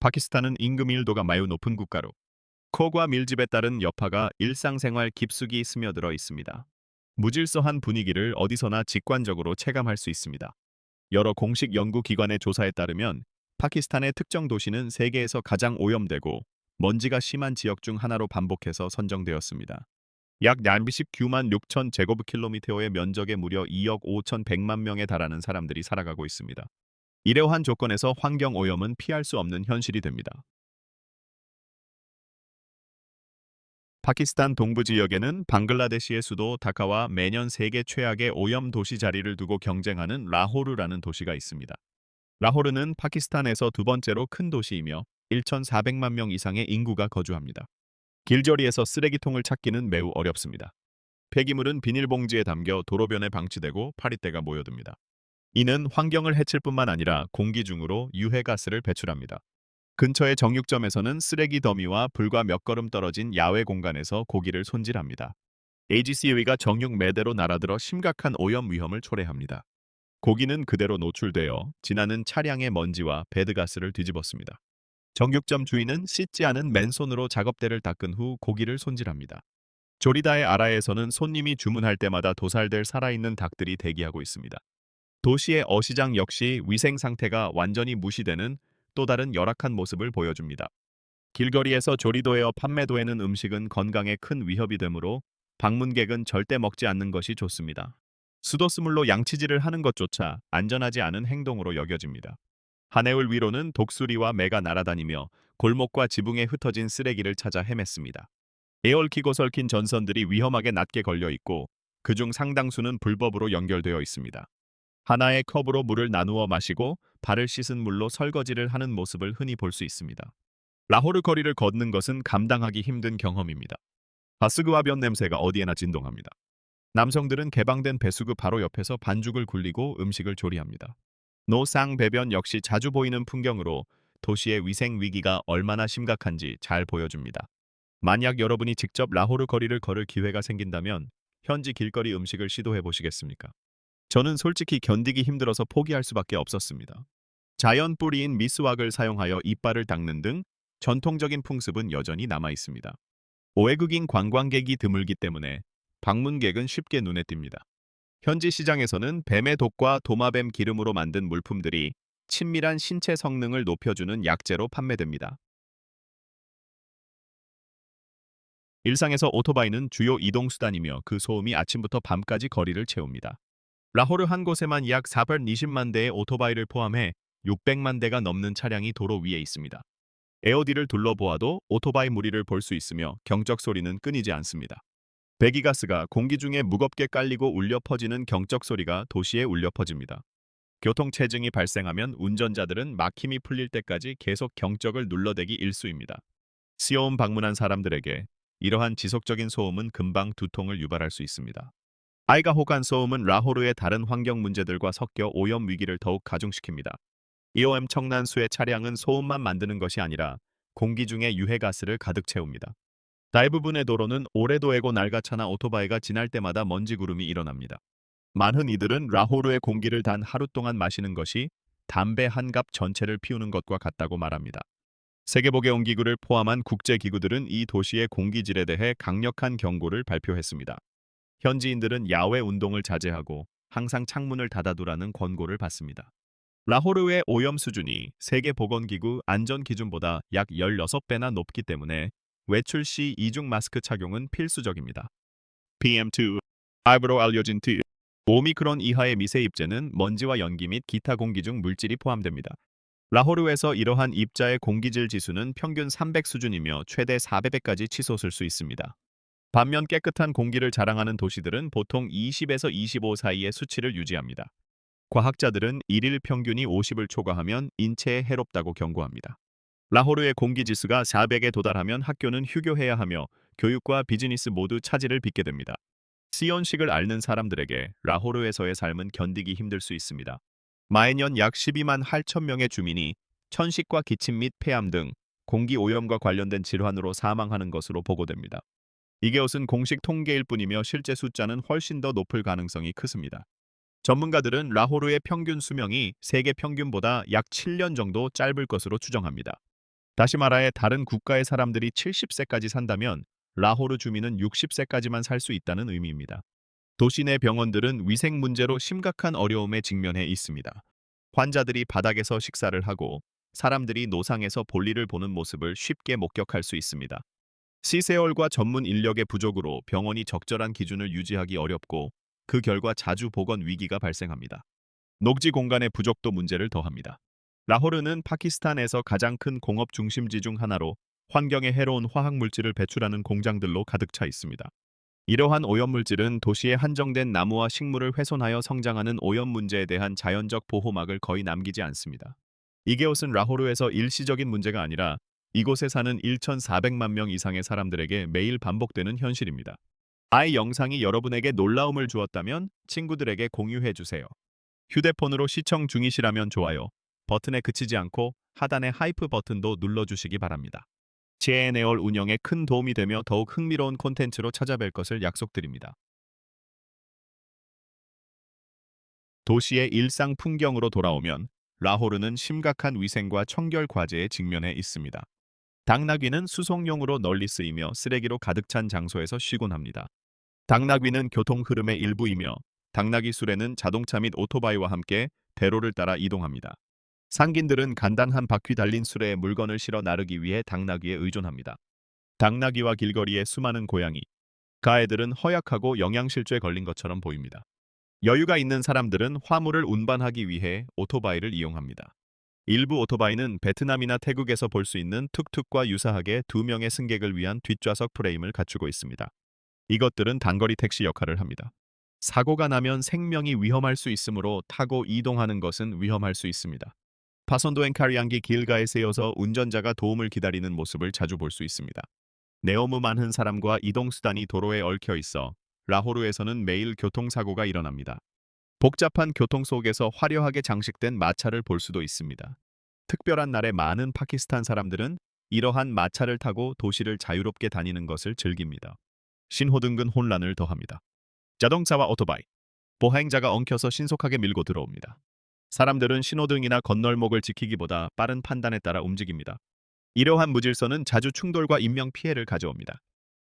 파키스탄은 임금 밀도가 매우 높은 국가로 코과 밀집에 따른 여파가 일상생활 깊숙이 스며들어 있습니다. 무질서한 분위기를 어디서나 직관적으로 체감할 수 있습니다. 여러 공식 연구기관의 조사에 따르면 파키스탄의 특정 도시는 세계에서 가장 오염되고 먼지가 심한 지역 중 하나로 반복해서 선정되었습니다. 약 19만 6천 제곱킬로미터의 면적에 무려 2억 5천 100만 명에 달하는 사람들이 살아가고 있습니다. 이러한 조건에서 환경 오염은 피할 수 없는 현실이 됩니다. 파키스탄 동부 지역에는 방글라데시의 수도 다카와 매년 세계 최악의 오염 도시 자리를 두고 경쟁하는 라호르라는 도시가 있습니다. 라호르는 파키스탄에서 두 번째로 큰 도시이며 1,400만 명 이상의 인구가 거주합니다. 길거리에서 쓰레기통을 찾기는 매우 어렵습니다. 폐기물은 비닐봉지에 담겨 도로변에 방치되고 파리떼가 모여듭니다. 이는 환경을 해칠 뿐만 아니라 공기 중으로 유해가스를 배출합니다. 근처의 정육점에서는 쓰레기 더미와 불과 몇 걸음 떨어진 야외 공간에서 고기를 손질합니다. AGC의가 정육 매대로 날아들어 심각한 오염 위험을 초래합니다. 고기는 그대로 노출되어 지나는 차량의 먼지와 배드가스를 뒤집었습니다. 정육점 주인은 씻지 않은 맨손으로 작업대를 닦은 후 고기를 손질합니다. 조리다의 아라에서는 손님이 주문할 때마다 도살될 살아있는 닭들이 대기하고 있습니다. 도시의 어시장 역시 위생 상태가 완전히 무시되는 또 다른 열악한 모습을 보여줍니다. 길거리에서 조리도에어 판매되는 음식은 건강에 큰 위협이 되므로 방문객은 절대 먹지 않는 것이 좋습니다. 수도스물로 양치질을 하는 것조차 안전하지 않은 행동으로 여겨집니다. 하네울 위로는 독수리와 매가 날아다니며 골목과 지붕에 흩어진 쓰레기를 찾아 헤맸습니다. 에얽히고 설킨 전선들이 위험하게 낮게 걸려 있고 그중 상당수는 불법으로 연결되어 있습니다. 하나의 컵으로 물을 나누어 마시고 발을 씻은 물로 설거지를 하는 모습을 흔히 볼 수 있습니다. 라호르 거리를 걷는 것은 감당하기 힘든 경험입니다. 가스그와 변 냄새가 어디에나 진동합니다. 남성들은 개방된 배수구 바로 옆에서 반죽을 굴리고 음식을 조리합니다. 노상 배변 역시 자주 보이는 풍경으로 도시의 위생 위기가 얼마나 심각한지 잘 보여줍니다. 만약 여러분이 직접 라호르 거리를 걸을 기회가 생긴다면 현지 길거리 음식을 시도해 보시겠습니까? 저는 솔직히 견디기 힘들어서 포기할 수밖에 없었습니다. 자연 뿌리인 미스왁을 사용하여 이빨을 닦는 등 전통적인 풍습은 여전히 남아 있습니다. 외국인 관광객이 드물기 때문에 방문객은 쉽게 눈에 띕니다. 현지 시장에서는 뱀의 독과 도마뱀 기름으로 만든 물품들이 친밀한 신체 성능을 높여주는 약재로 판매됩니다. 일상에서 오토바이는 주요 이동수단이며 그 소음이 아침부터 밤까지 거리를 채웁니다. 라호르 한 곳에만 약 420만 대의 오토바이를 포함해 600만 대가 넘는 차량이 도로 위에 있습니다. 에어디를 둘러보아도 오토바이 무리를 볼 수 있으며 경적 소리는 끊이지 않습니다. 배기가스가 공기 중에 무겁게 깔리고 울려 퍼지는 경적 소리가 도시에 울려 퍼집니다. 교통체증이 발생하면 운전자들은 막힘이 풀릴 때까지 계속 경적을 눌러대기 일쑤입니다. 시오움 방문한 사람들에게 이러한 지속적인 소음은 금방 두통을 유발할 수 있습니다. 아이가 호간 소음은 라호르의 다른 환경 문제들과 섞여 오염 위기를 더욱 가중시킵니다. 이오엠 청란수의 차량은 소음만 만드는 것이 아니라 공기 중에 유해가스를 가득 채웁니다. 대부분의 도로는 오래도애고 낡아차나 오토바이가 지날 때마다 먼지 구름이 일어납니다. 많은 이들은 라호르의 공기를 단 하루 동안 마시는 것이 담배 한 갑 전체를 피우는 것과 같다고 말합니다. 세계보건기구를 포함한 국제기구들은 이 도시의 공기질에 대해 강력한 경고를 발표했습니다. 현지인들은 야외 운동을 자제하고 항상 창문을 닫아두라는 권고를 받습니다. 라호르의 오염 수준이 세계보건기구 안전기준보다 약 16배나 높기 때문에 외출 시 이중 마스크 착용은 필수적입니다. PM2, 앞으로 알려진 오미크론 이하의 미세 입자는 먼지와 연기 및 기타 공기 중 물질이 포함됩니다. 라호르에서 이러한 입자의 공기질 지수는 평균 300 수준이며 최대 400배까지 치솟을 수 있습니다. 반면 깨끗한 공기를 자랑하는 도시들은 보통 20에서 25 사이의 수치를 유지합니다. 과학자들은 일일 평균이 50을 초과하면 인체에 해롭다고 경고합니다. 라호르의 공기 지수가 400에 도달하면 학교는 휴교해야 하며 교육과 비즈니스 모두 차질을 빚게 됩니다. 시온식을 앓는 사람들에게 라호르에서의 삶은 견디기 힘들 수 있습니다. 매년 약 12만 8천 명의 주민이 천식과 기침 및 폐암 등 공기 오염과 관련된 질환으로 사망하는 것으로 보고됩니다. 이것은 공식 통계일 뿐이며 실제 숫자는 훨씬 더 높을 가능성이 크습니다. 전문가들은 라호르의 평균 수명이 세계 평균보다 약 7년 정도 짧을 것으로 추정합니다. 다시 말해 다른 국가의 사람들이 70세까지 산다면 라호르 주민은 60세까지만 살 수 있다는 의미입니다. 도시 내 병원들은 위생 문제로 심각한 어려움에 직면해 있습니다. 환자들이 바닥에서 식사를 하고 사람들이 노상에서 볼일을 보는 모습을 쉽게 목격할 수 있습니다. 시세얼과 전문 인력의 부족으로 병원이 적절한 기준을 유지하기 어렵고 그 결과 자주 보건 위기가 발생합니다. 녹지 공간의 부족도 문제를 더합니다. 라호르는 파키스탄에서 가장 큰 공업 중심지 중 하나로 환경에 해로운 화학물질을 배출하는 공장들로 가득 차 있습니다. 이러한 오염물질은 도시의 한정된 나무와 식물을 훼손하여 성장하는 오염 문제에 대한 자연적 보호막을 거의 남기지 않습니다. 이게옷은 라호르에서 일시적인 문제가 아니라 이곳에 사는 1,400만 명 이상의 사람들에게 매일 반복되는 현실입니다. 이 영상이 여러분에게 놀라움을 주었다면 친구들에게 공유해 주세요. 휴대폰으로 시청 중이시라면 좋아요 버튼에 그치지 않고 하단의 하이프 버튼도 눌러주시기 바랍니다. 채널 운영에 큰 도움이 되며 더욱 흥미로운 콘텐츠로 찾아뵐 것을 약속드립니다. 도시의 일상 풍경으로 돌아오면 라호르는 심각한 위생과 청결 과제에 직면해 있습니다. 당나귀는 수송용으로 널리 쓰이며 쓰레기로 가득 찬 장소에서 쉬곤 합니다. 당나귀는 교통 흐름의 일부이며 당나귀 수레는 자동차 및 오토바이와 함께 대로를 따라 이동합니다. 상긴들은 간단한 바퀴 달린 수레에 물건을 실어 나르기 위해 당나귀에 의존합니다. 당나귀와 길거리의 수많은 고양이, 가애들은 허약하고 영양실조에 걸린 것처럼 보입니다. 여유가 있는 사람들은 화물을 운반하기 위해 오토바이를 이용합니다. 일부 오토바이는 베트남이나 태국에서 볼 수 있는 툭툭과 유사하게 두 명의 승객을 위한 뒷좌석 프레임을 갖추고 있습니다. 이것들은 단거리 택시 역할을 합니다. 사고가 나면 생명이 위험할 수 있으므로 타고 이동하는 것은 위험할 수 있습니다. 파손도행 카리안기 길가에 세워서 운전자가 도움을 기다리는 모습을 자주 볼 수 있습니다. 내어무 많은 사람과 이동수단이 도로에 얽혀 있어 라호르에서는 매일 교통사고가 일어납니다. 복잡한 교통 속에서 화려하게 장식된 마차를 볼 수도 있습니다. 특별한 날에 많은 파키스탄 사람들은 이러한 마차를 타고 도시를 자유롭게 다니는 것을 즐깁니다. 신호등은 혼란을 더합니다. 자동차와 오토바이, 보행자가 엉켜서 신속하게 밀고 들어옵니다. 사람들은 신호등이나 건널목을 지키기보다 빠른 판단에 따라 움직입니다. 이러한 무질서는 자주 충돌과 인명피해를 가져옵니다.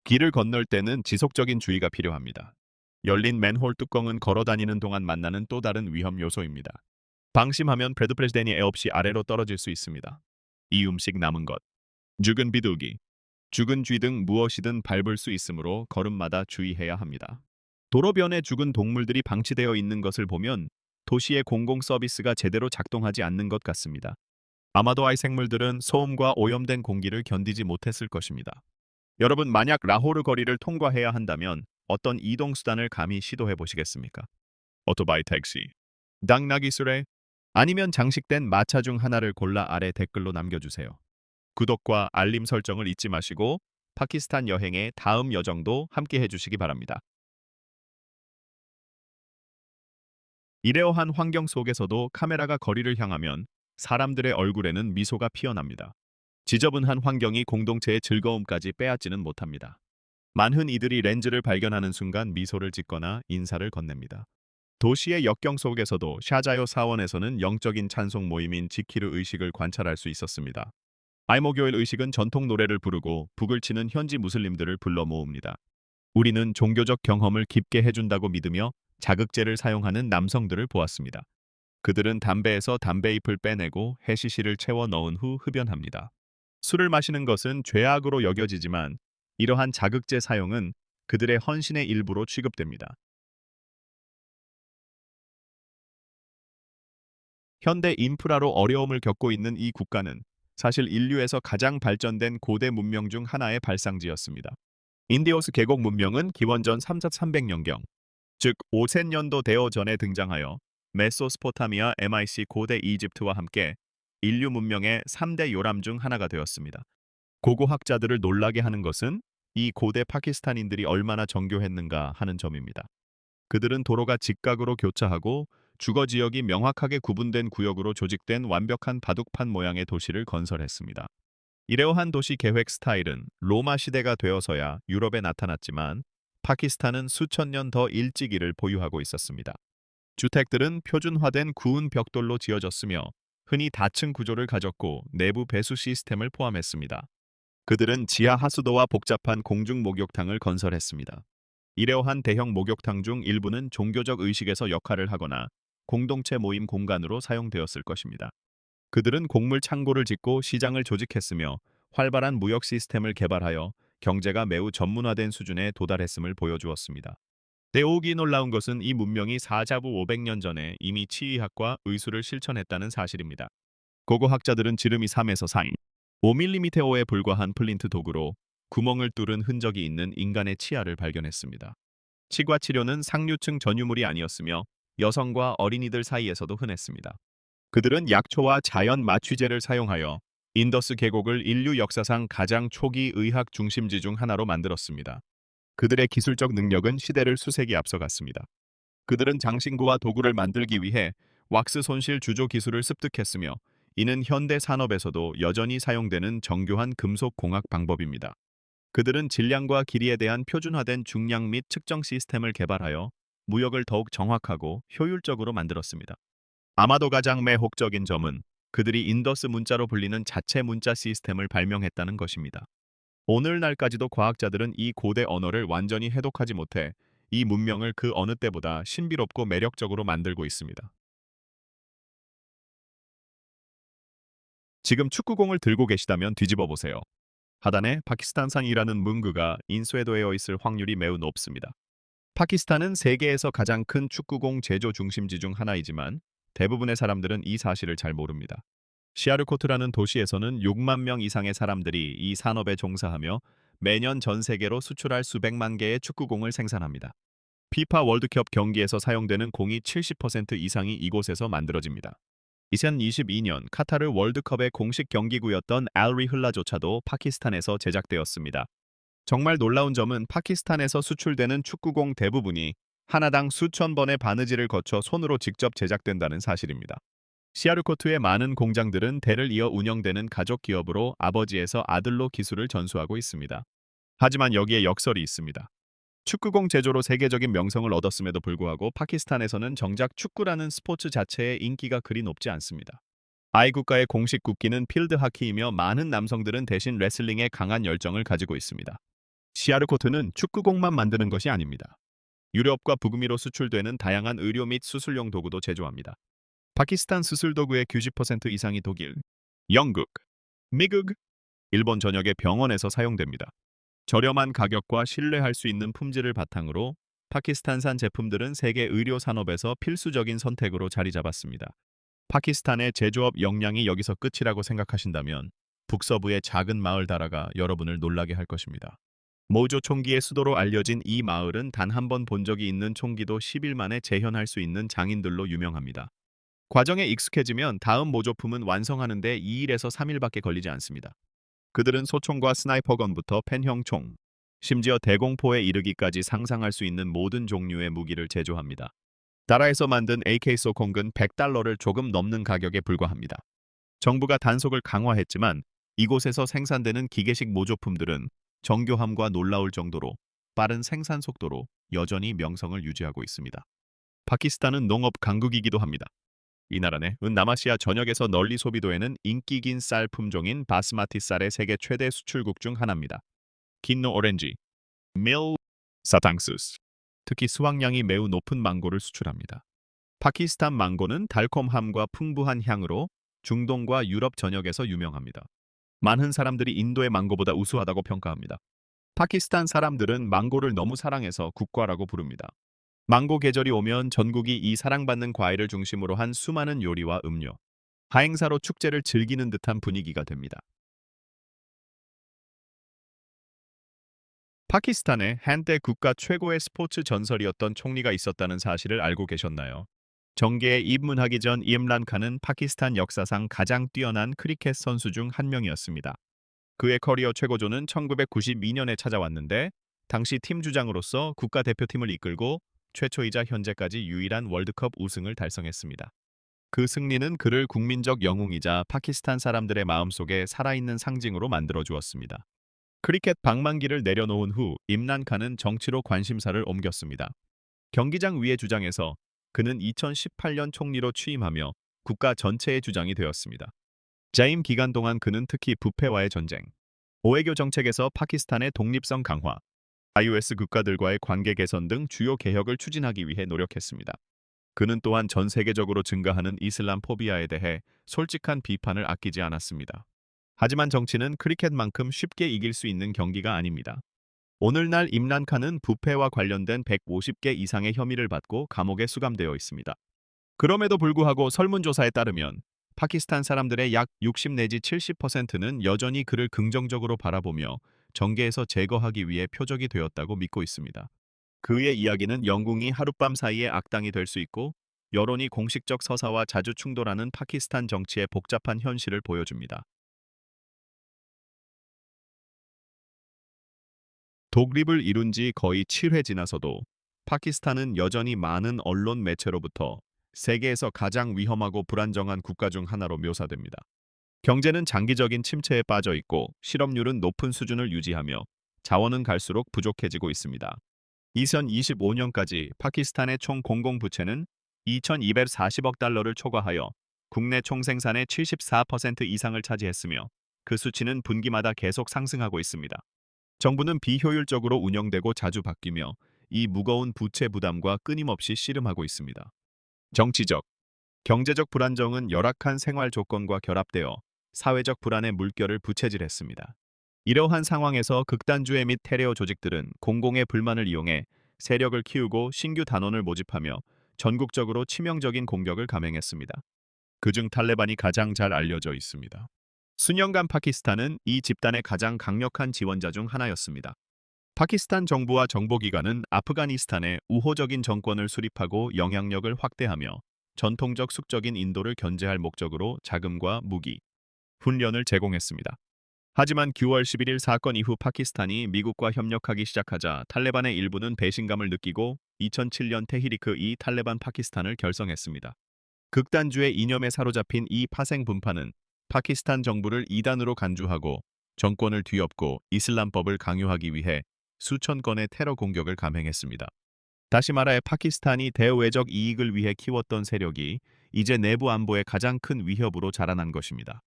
길을 건널 때는 지속적인 주의가 필요합니다. 열린 맨홀 뚜껑은 걸어다니는 동안 만나는 또 다른 위험 요소입니다. 방심하면 브레드프레스덴이 없이 아래로 떨어질 수 있습니다. 이 음식 남은 것, 죽은 비둘기, 죽은 쥐 등 무엇이든 밟을 수 있으므로 걸음마다 주의해야 합니다. 도로변에 죽은 동물들이 방치되어 있는 것을 보면 도시의 공공 서비스가 제대로 작동하지 않는 것 같습니다. 아마도 이 생물들은 소음과 오염된 공기를 견디지 못했을 것입니다. 여러분 만약 라호르 거리를 통과해야 한다면 어떤 이동수단을 감히 시도해 보시겠습니까? 오토바이 택시, 당나귀 수레, 아니면 장식된 마차 중 하나를 골라 아래 댓글로 남겨주세요. 구독과 알림 설정을 잊지 마시고 파키스탄 여행의 다음 여정도 함께 해주시기 바랍니다. 이러한 환경 속에서도 카메라가 거리를 향하면 사람들의 얼굴에는 미소가 피어납니다. 지저분한 환경이 공동체의 즐거움까지 빼앗지는 못합니다. 많은 이들이 렌즈를 발견하는 순간 미소를 짓거나 인사를 건넵니다. 도시의 역경 속에서도 샤자요 사원에서는 영적인 찬송 모임인 지키르 의식을 관찰할 수 있었습니다. 알모교일 의식은 전통 노래를 부르고 북을 치는 현지 무슬림들을 불러 모읍니다. 우리는 종교적 경험을 깊게 해준다고 믿으며 자극제를 사용하는 남성들을 보았습니다. 그들은 담배에서 담배잎을 빼내고 해시시를 채워 넣은 후 흡연합니다. 술을 마시는 것은 죄악으로 여겨지지만 이러한 자극제 사용은 그들의 헌신의 일부로 취급됩니다. 현대 인프라로 어려움을 겪고 있는 이 국가는 사실 인류에서 가장 발전된 고대 문명 중 하나의 발상지였습니다. 인디오스 계곡 문명은 기원전 3,300년경, 즉 5000년도 대어 전에 등장하여 메소스포타미아 MIC 고대 이집트와 함께 인류 문명의 3대 요람 중 하나가 되었습니다. 고고학자들을 놀라게 하는 것은 이 고대 파키스탄인들이 얼마나 정교했는가 하는 점입니다. 그들은 도로가 직각으로 교차하고 주거 지역이 명확하게 구분된 구역으로 조직된 완벽한 바둑판 모양의 도시를 건설했습니다. 이러한 도시 계획 스타일은 로마 시대가 되어서야 유럽에 나타났지만 파키스탄은 수천 년 더 일찍 이를 보유하고 있었습니다. 주택들은 표준화된 구운 벽돌로 지어졌으며 흔히 다층 구조를 가졌고 내부 배수 시스템을 포함했습니다. 그들은 지하 하수도와 복잡한 공중 목욕탕을 건설했습니다. 이러한 대형 목욕탕 중 일부는 종교적 의식에서 역할을 하거나 공동체 모임 공간으로 사용되었을 것입니다. 그들은 곡물 창고를 짓고 시장을 조직했으며 활발한 무역 시스템을 개발하여 경제가 매우 전문화된 수준에 도달했음을 보여주었습니다. 더욱이 놀라운 것은 이 문명이 사자부 500년 전에 이미 치의학과 의술을 실천했다는 사실입니다. 고고학자들은 지름이 3에서 4인 5mm에 불과한 플린트 도구로 구멍을 뚫은 흔적이 있는 인간의 치아를 발견했습니다. 치과 치료는 상류층 전유물이 아니었으며 여성과 어린이들 사이에서도 흔했습니다. 그들은 약초와 자연 마취제를 사용하여 인더스 계곡을 인류 역사상 가장 초기 의학 중심지 중 하나로 만들었습니다. 그들의 기술적 능력은 시대를 수세기 앞서갔습니다. 그들은 장신구와 도구를 만들기 위해 왁스 손실 주조 기술을 습득했으며 이는 현대 산업에서도 여전히 사용되는 정교한 금속 공학 방법입니다. 그들은 질량과 길이에 대한 표준화된 중량 및 측정 시스템을 개발하여 무역을 더욱 정확하고 효율적으로 만들었습니다. 아마도 가장 매혹적인 점은 그들이 인더스 문자로 불리는 자체 문자 시스템을 발명했다는 것입니다. 오늘날까지도 과학자들은 이 고대 언어를 완전히 해독하지 못해 이 문명을 그 어느 때보다 신비롭고 매력적으로 만들고 있습니다. 지금 축구공을 들고 계시다면 뒤집어 보세요. 하단에 파키스탄산이라는 문구가 인쇄되어 있을 확률이 매우 높습니다. 파키스탄은 세계에서 가장 큰 축구공 제조 중심지 중 하나이지만 대부분의 사람들은 이 사실을 잘 모릅니다. 시아르코트라는 도시에서는 6만 명 이상의 사람들이 이 산업에 종사하며 매년 전 세계로 수출할 수백만 개의 축구공을 생산합니다. 피파 월드컵 경기에서 사용되는 공이 70% 이상이 이곳에서 만들어집니다. 2022년 카타르 월드컵의 공식 경기구였던 알리흘라조차도 파키스탄에서 제작되었습니다. 정말 놀라운 점은 파키스탄에서 수출되는 축구공 대부분이 하나당 수천 번의 바느질을 거쳐 손으로 직접 제작된다는 사실입니다. 시아르코트의 많은 공장들은 대를 이어 운영되는 가족 기업으로 아버지에서 아들로 기술을 전수하고 있습니다. 하지만 여기에 역설이 있습니다. 축구공 제조로 세계적인 명성을 얻었음에도 불구하고 파키스탄에서는 정작 축구라는 스포츠 자체의 인기가 그리 높지 않습니다. 아이 국가의 공식 국기는 필드 하키이며 많은 남성들은 대신 레슬링에 강한 열정을 가지고 있습니다. 시아르코트는 축구공만 만드는 것이 아닙니다. 유럽과 북미로 수출되는 다양한 의료 및 수술용 도구도 제조합니다. 파키스탄 수술 도구의 90% 이상이 독일, 영국, 미국, 일본 전역의 병원에서 사용됩니다. 저렴한 가격과 신뢰할 수 있는 품질을 바탕으로 파키스탄산 제품들은 세계 의료 산업에서 필수적인 선택으로 자리 잡았습니다. 파키스탄의 제조업 역량이 여기서 끝이라고 생각하신다면 북서부의 작은 마을 다라가 여러분을 놀라게 할 것입니다. 모조 총기의 수도로 알려진 이 마을은 단 한 번 본 적이 있는 총기도 10일 만에 재현할 수 있는 장인들로 유명합니다. 과정에 익숙해지면 다음 모조품은 완성하는 데 2일에서 3일밖에 걸리지 않습니다. 그들은 소총과 스나이퍼건부터 펜형 총, 심지어 대공포에 이르기까지 상상할 수 있는 모든 종류의 무기를 제조합니다. 나라에서 만든 AK 소총은 $100를 조금 넘는 가격에 불과합니다. 정부가 단속을 강화했지만 이곳에서 생산되는 기계식 모조품들은 정교함과 놀라울 정도로 빠른 생산 속도로 여전히 명성을 유지하고 있습니다. 파키스탄은 농업 강국이기도 합니다. 이 나라는 남아시아 전역에서 널리 소비되는 인기긴 쌀 품종인 바스마티 쌀의 세계 최대 수출국 중 하나입니다. 긴노 오렌지, 밀, 사탕수스, 특히 수확량이 매우 높은 망고를 수출합니다. 파키스탄 망고는 달콤함과 풍부한 향으로 중동과 유럽 전역에서 유명합니다. 많은 사람들이 인도의 망고보다 우수하다고 평가합니다. 파키스탄 사람들은 망고를 너무 사랑해서 국과라고 부릅니다. 망고 계절이 오면 전국이 이 사랑받는 과일을 중심으로 한 수많은 요리와 음료, 하행사로 축제를 즐기는 듯한 분위기가 됩니다. 파키스탄에 한때 국가 최고의 스포츠 전설이었던 총리가 있었다는 사실을 알고 계셨나요? 정계에 입문하기 전 임란 칸은 파키스탄 역사상 가장 뛰어난 크리켓 선수 중 한 명이었습니다. 그의 커리어 최고조는 1992년에 찾아왔는데 당시 팀 주장으로서 국가대표팀을 이끌고 최초이자 현재까지 유일한 월드컵 우승을 달성했습니다. 그 승리는 그를 국민적 영웅이자 파키스탄 사람들의 마음속에 살아있는 상징으로 만들어 주었습니다. 크리켓 방망기를 내려놓은 후 임란 칸은 정치로 관심사를 옮겼습니다. 경기장 위의 주장에서 그는 2018년 총리로 취임하며 국가 전체의 주장이 되었습니다. 재임 기간 동안 그는 특히 부패와의 전쟁, 오외교 정책에서 파키스탄의 독립성 강화, IOS 국가들과의 관계 개선 등 주요 개혁을 추진하기 위해 노력했습니다. 그는 또한 전 세계적으로 증가하는 이슬람 포비아에 대해 솔직한 비판을 아끼지 않았습니다. 하지만 정치는 크리켓만큼 쉽게 이길 수 있는 경기가 아닙니다. 오늘날 임란 칸은 부패와 관련된 150개 이상의 혐의를 받고 감옥에 수감되어 있습니다. 그럼에도 불구하고 설문조사에 따르면 파키스탄 사람들의 약 60 내지 70%는 여전히 그를 긍정적으로 바라보며 정계에서 제거하기 위해 표적이 되었다고 믿고 있습니다. 그의 이야기는 영궁이 하룻밤 사이에 악당이 될 수 있고 여론이 공식적 서사와 자주 충돌하는 파키스탄 정치의 복잡한 현실을 보여줍니다. 독립을 이룬 지 거의 7회 지나서도 파키스탄은 여전히 많은 언론 매체로부터 세계에서 가장 위험하고 불안정한 국가 중 하나로 묘사됩니다. 경제는 장기적인 침체에 빠져 있고 실업률은 높은 수준을 유지하며 자원은 갈수록 부족해지고 있습니다. 2025년까지 파키스탄의 총 공공부채는 2,240억 달러를 초과하여 국내 총생산의 74% 이상을 차지했으며 그 수치는 분기마다 계속 상승하고 있습니다. 정부는 비효율적으로 운영되고 자주 바뀌며 이 무거운 부채 부담과 끊임없이 씨름하고 있습니다. 정치적, 경제적 불안정은 열악한 생활 조건과 결합되어 사회적 불안의 물결을 부채질했습니다. 이러한 상황에서 극단주의 및 테러 조직들은 공공의 불만을 이용해 세력을 키우고 신규 단원을 모집하며 전국적으로 치명적인 공격을 감행했습니다. 그중 탈레반이 가장 잘 알려져 있습니다. 수년간 파키스탄은 이 집단의 가장 강력한 지원자 중 하나였습니다. 파키스탄 정부와 정보기관은 아프가니스탄에 우호적인 정권을 수립하고 영향력을 확대하며 전통적 숙적인 인도를 견제할 목적으로 자금과 무기, 훈련을 제공했습니다. 하지만 9월 11일 사건 이후 파키스탄이 미국과 협력하기 시작하자 탈레반의 일부는 배신감을 느끼고 2007년 테히리크-이 탈레반 파키스탄을 결성했습니다. 극단주의 이념에 사로잡힌 이 파생 분파는 파키스탄 정부를 이단으로 간주하고 정권을 뒤엎고 이슬람법을 강요하기 위해 수천 건의 테러 공격을 감행했습니다. 다시 말해 파키스탄이 대외적 이익을 위해 키웠던 세력이 이제 내부 안보의 가장 큰 위협으로 자라난 것입니다.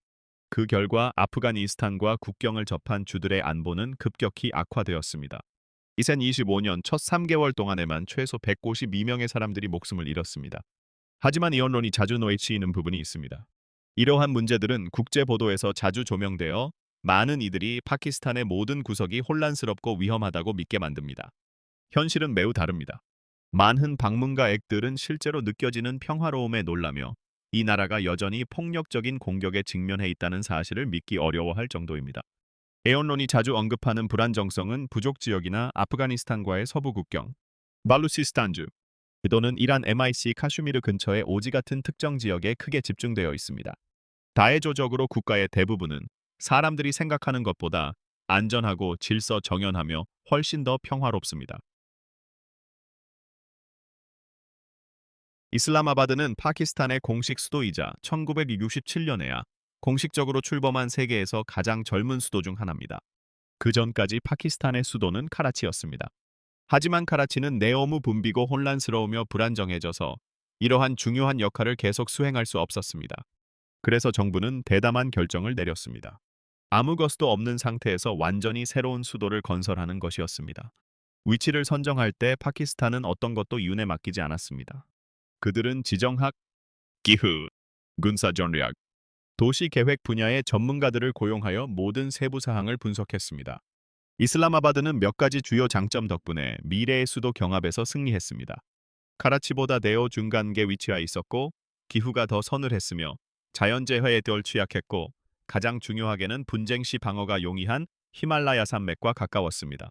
그 결과 아프가니스탄과 국경을 접한 주들의 안보는 급격히 악화되었습니다. 2025년 첫 3개월 동안에만 최소 152명의 사람들이 목숨을 잃었습니다. 하지만 이 언론이 자주 놓치는 부분이 있습니다. 이러한 문제들은 국제 보도에서 자주 조명되어 많은 이들이 파키스탄의 모든 구석이 혼란스럽고 위험하다고 믿게 만듭니다. 현실은 매우 다릅니다. 많은 방문가액들은 실제로 느껴지는 평화로움에 놀라며 이 나라가 여전히 폭력적인 공격에 직면해 있다는 사실을 믿기 어려워할 정도입니다. 애언론이 자주 언급하는 불안정성은 부족 지역이나 아프가니스탄과의 서부 국경, 발루치스탄주 또는 이란 MIC 카슈미르 근처의 오지 같은 특정 지역에 크게 집중되어 있습니다. 다해조적으로 국가의 대부분은 사람들이 생각하는 것보다 안전하고 질서 정연하며 훨씬 더 평화롭습니다. 이슬람아바드는 파키스탄의 공식 수도이자 1967년에야 공식적으로 출범한 세계에서 가장 젊은 수도 중 하나입니다. 그 전까지 파키스탄의 수도는 카라치였습니다. 하지만 카라치는 내어무 붐비고 혼란스러우며 불안정해져서 이러한 중요한 역할을 계속 수행할 수 없었습니다. 그래서 정부는 대담한 결정을 내렸습니다. 아무 것도 없는 상태에서 완전히 새로운 수도를 건설하는 것이었습니다. 위치를 선정할 때 파키스탄은 어떤 것도 윤에 맡기지 않았습니다. 그들은 지정학, 기후, 군사전략, 도시계획 분야의 전문가들을 고용하여 모든 세부 사항을 분석했습니다. 이슬람아바드는 몇 가지 주요 장점 덕분에 미래의 수도 경합에서 승리했습니다. 카라치보다 네오 중간계 위치하에 있었고 기후가 더 서늘했으며 자연재해에 덜 취약했고 가장 중요하게는 분쟁 시 방어가 용이한 히말라야 산맥과 가까웠습니다.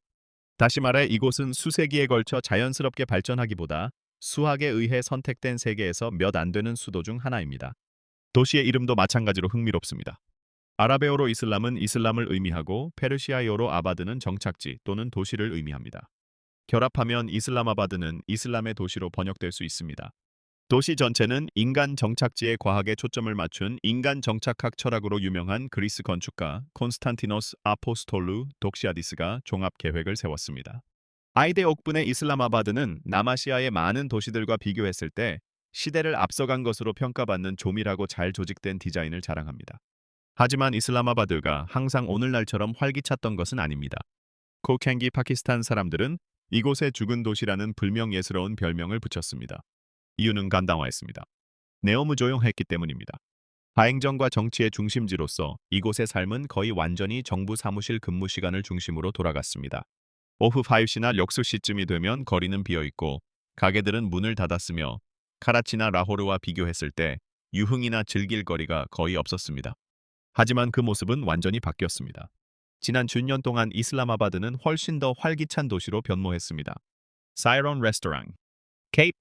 다시 말해 이곳은 수세기에 걸쳐 자연스럽게 발전하기보다 수학에 의해 선택된 세계에서 몇 안 되는 수도 중 하나입니다. 도시의 이름도 마찬가지로 흥미롭습니다. 아라베어로 이슬람은 이슬람을 의미하고 페르시아어로 아바드는 정착지 또는 도시를 의미합니다. 결합하면 이슬람아바드는 이슬람의 도시로 번역될 수 있습니다. 도시 전체는 인간 정착지에 과학에 초점을 맞춘 인간 정착학 철학으로 유명한 그리스 건축가 콘스탄티노스 아포스톨루 독시아디스가 종합 계획을 세웠습니다. 아이데 옥분의 이슬람아바드는 남아시아의 많은 도시들과 비교했을 때 시대를 앞서간 것으로 평가받는 조밀하고 잘 조직된 디자인을 자랑합니다. 하지만 이슬라마바드가 항상 오늘날처럼 활기찼던 것은 아닙니다. 코캥기 파키스탄 사람들은 이곳의 죽은 도시라는 불명예스러운 별명을 붙였습니다. 이유는 간단화했습니다. 내어무 조용했기 때문입니다. 가행정과 정치의 중심지로서 이곳의 삶은 거의 완전히 정부 사무실 근무 시간을 중심으로 돌아갔습니다. 오후 5시나 6시쯤이 되면 거리는 비어있고 가게들은 문을 닫았으며 카라치나 라호르와 비교했을 때 유흥이나 즐길 거리가 거의 없었습니다. 하지만 그 모습은 완전히 바뀌었습니다. 지난 준 년 동안 이슬라마바드는 훨씬 더 활기찬 도시로 변모했습니다. 사이론 레스토랑, 케이프,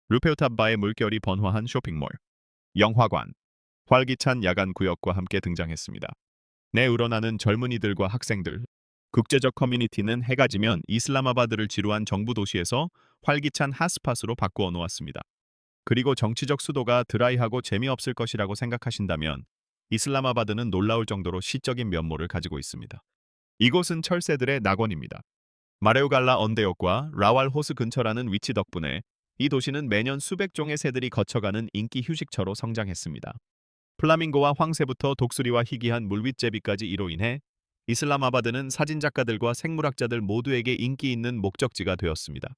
루페우탑바의 물결이 번화한 쇼핑몰, 영화관, 활기찬 야간 구역과 함께 등장했습니다. 내 우러나는 젊은이들과 학생들, 국제적 커뮤니티는 해가 지면 이슬라마바드를 지루한 정부 도시에서 활기찬 핫스팟으로 바꾸어 놓았습니다. 그리고 정치적 수도가 드라이하고 재미없을 것이라고 생각하신다면 이슬라마바드는 놀라울 정도로 시적인 면모를 가지고 있습니다. 이곳은 철새들의 낙원입니다. 마레우갈라 언대역과 라왈 호수 근처라는 위치 덕분에 이 도시는 매년 수백 종의 새들이 거쳐가는 인기 휴식처로 성장했습니다. 플라밍고와 황새부터 독수리와 희귀한 물윗제비까지 이로 인해 이슬라마바드는 사진작가들과 생물학자들 모두에게 인기 있는 목적지가 되었습니다.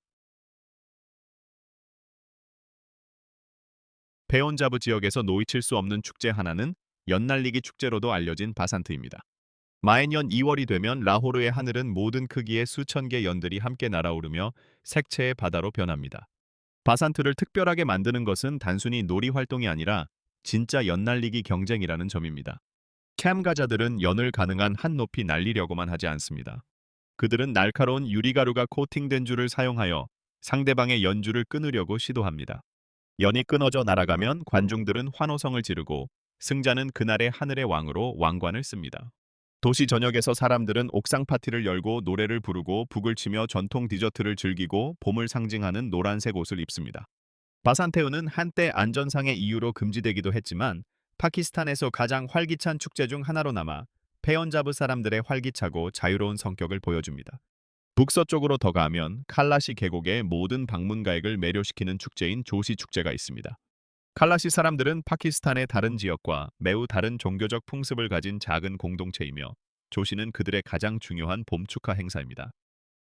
페온자브 지역에서 놓칠 수 없는 축제 하나는 연날리기 축제로도 알려진 바산트입니다. 매년 2월이 되면 라호르의 하늘은 모든 크기의 수천 개 연들이 함께 날아오르며 색채의 바다로 변합니다. 바산트를 특별하게 만드는 것은 단순히 놀이 활동이 아니라 진짜 연날리기 경쟁이라는 점입니다. 캠가자들은 연을 가능한 한 높이 날리려고만 하지 않습니다. 그들은 날카로운 유리가루가 코팅된 줄을 사용하여 상대방의 연줄을 끊으려고 시도합니다. 연이 끊어져 날아가면 관중들은 환호성을 지르고 승자는 그날의 하늘의 왕으로 왕관을 씁니다. 도시 전역에서 사람들은 옥상 파티를 열고 노래를 부르고 북을 치며 전통 디저트를 즐기고 봄을 상징하는 노란색 옷을 입습니다. 바산테우는 한때 안전상의 이유로 금지되기도 했지만 파키스탄에서 가장 활기찬 축제 중 하나로 남아 페언자브 사람들의 활기차고 자유로운 성격을 보여줍니다. 북서쪽으로 더 가면 칼라시 계곡의 모든 방문가액을 매료시키는 축제인 조시 축제가 있습니다. 칼라시 사람들은 파키스탄의 다른 지역과 매우 다른 종교적 풍습을 가진 작은 공동체이며 조시는 그들의 가장 중요한 봄 축하 행사입니다.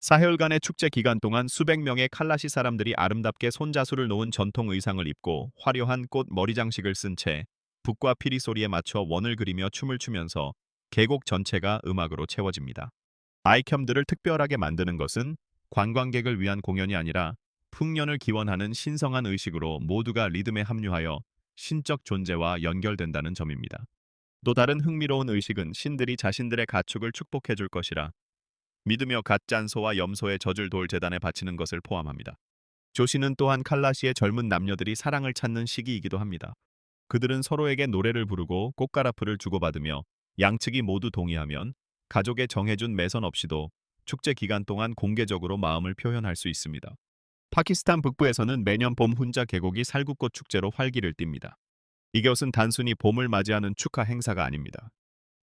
사흘간의 축제 기간 동안 수백 명의 칼라시 사람들이 아름답게 손자수를 놓은 전통 의상을 입고 화려한 꽃 머리 장식을 쓴 채 북과 피리 소리에 맞춰 원을 그리며 춤을 추면서 계곡 전체가 음악으로 채워집니다. 아이캠들을 특별하게 만드는 것은 관광객을 위한 공연이 아니라 풍년을 기원하는 신성한 의식으로 모두가 리듬에 합류하여 신적 존재와 연결된다는 점입니다. 또 다른 흥미로운 의식은 신들이 자신들의 가축을 축복해 줄 것이라 믿으며 갓짠소와 염소의 젖을 돌 제단에 바치는 것을 포함합니다. 조시는 또한 칼라시의 젊은 남녀들이 사랑을 찾는 시기이기도 합니다. 그들은 서로에게 노래를 부르고 꽃가라프를 주고받으며 양측이 모두 동의하면 가족의 정해준 매선 없이도 축제 기간 동안 공개적으로 마음을 표현할 수 있습니다. 파키스탄 북부에서는 매년 봄 훈자 계곡이 살구꽃 축제로 활기를 띱니다. 이것은 단순히 봄을 맞이하는 축하 행사가 아닙니다.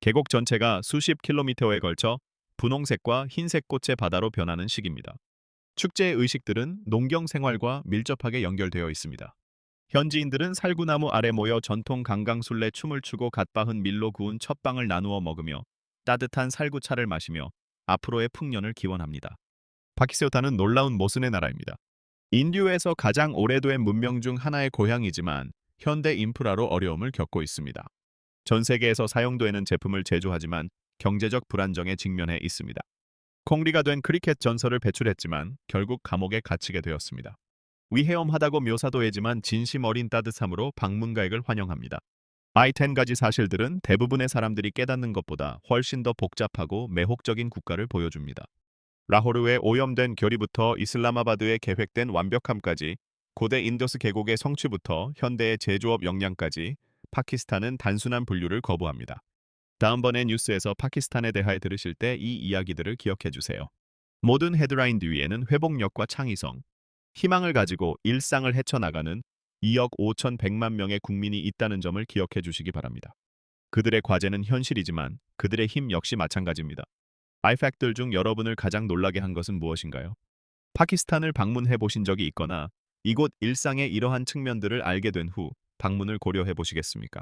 계곡 전체가 수십 킬로미터에 걸쳐 분홍색과 흰색 꽃의 바다로 변하는 시기입니다. 축제의 의식들은 농경 생활과 밀접하게 연결되어 있습니다. 현지인들은 살구나무 아래 모여 전통 강강술래 춤을 추고 갓 빻은 밀로 구운 첫빵을 나누어 먹으며 따뜻한 살구차를 마시며 앞으로의 풍년을 기원합니다. 파키스탄은 놀라운 모순의 나라입니다. 인류에서 가장 오래된 문명 중 하나의 고향이지만 현대 인프라로 어려움을 겪고 있습니다. 전 세계에서 사용되는 제품을 제조하지만 경제적 불안정에 직면해 있습니다. 콩리가 된 크리켓 전설을 배출했지만 결국 감옥에 갇히게 되었습니다. 위해엄하다고 묘사도 하지만 진심 어린 따뜻함으로 방문가액을 환영합니다. I10가지 사실들은 대부분의 사람들이 깨닫는 것보다 훨씬 더 복잡하고 매혹적인 국가를 보여줍니다. 라호르의 오염된 결의부터 이슬라마바드의 계획된 완벽함까지 고대 인더스 계곡의 성취부터 현대의 제조업 역량까지 파키스탄은 단순한 분류를 거부합니다. 다음번에 뉴스에서 파키스탄에 대하여 들으실 때 이 이야기들을 기억해 주세요. 모든 헤드라인 뒤에는 회복력과 창의성, 희망을 가지고 일상을 헤쳐나가는 2억 5,100만 명의 국민이 있다는 점을 기억해 주시기 바랍니다. 그들의 과제는 현실이지만 그들의 힘 역시 마찬가지입니다. 아이팩들 중 여러분을 가장 놀라게 한 것은 무엇인가요? 파키스탄을 방문해 보신 적이 있거나 이곳 일상의 이러한 측면들을 알게 된 후 방문을 고려해 보시겠습니까?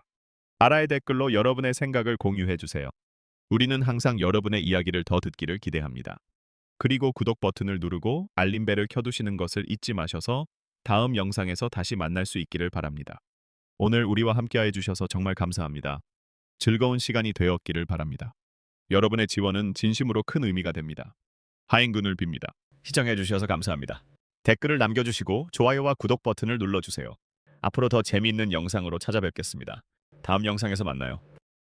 아라의 댓글로 여러분의 생각을 공유해 주세요. 우리는 항상 여러분의 이야기를 더 듣기를 기대합니다. 그리고 구독 버튼을 누르고 알림벨을 켜두시는 것을 잊지 마셔서 다음 영상에서 다시 만날 수 있기를 바랍니다. 오늘 우리와 함께해 주셔서 정말 감사합니다. 즐거운 시간이 되었기를 바랍니다. 여러분의 지원은 진심으로 큰 의미가 됩니다. 하행군을 빕니다. 시청해 주셔서 감사합니다. 댓글을 남겨주시고 좋아요와 구독 버튼을 눌러주세요. 앞으로 더 재미있는 영상으로 찾아뵙겠습니다. 다음 영상에서 만나요.